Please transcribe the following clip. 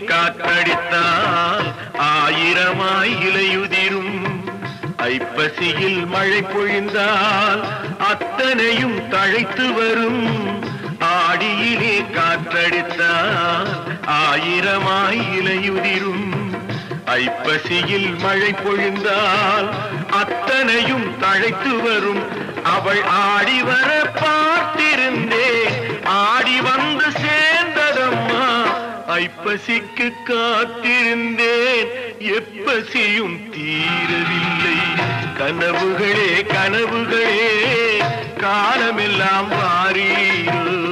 காற்றடித்தால் ஆயிரமாய் இலையுதிரும். ஐப்பசியில் மழை பொழிந்தால் அத்தனையும் தழைத்து வரும். ஆடியிலே காற்றடித்தால் ஆயிரமாய் இலையுதிரும். ஐப்பசியில் மழை பொழிந்தால் அத்தனையும் தழைத்து வரும். அவள் ஆடி வர பார்த்திருந்தேன், ஆடி வந்து சேர்ந்ததம்மா. ஐப்பசிக்கு காத்திருந்தேன், எப்பசியும் தீரவில்லை. கனவுகளே கனவுகளே, காலமெல்லாம் வாரீரோ.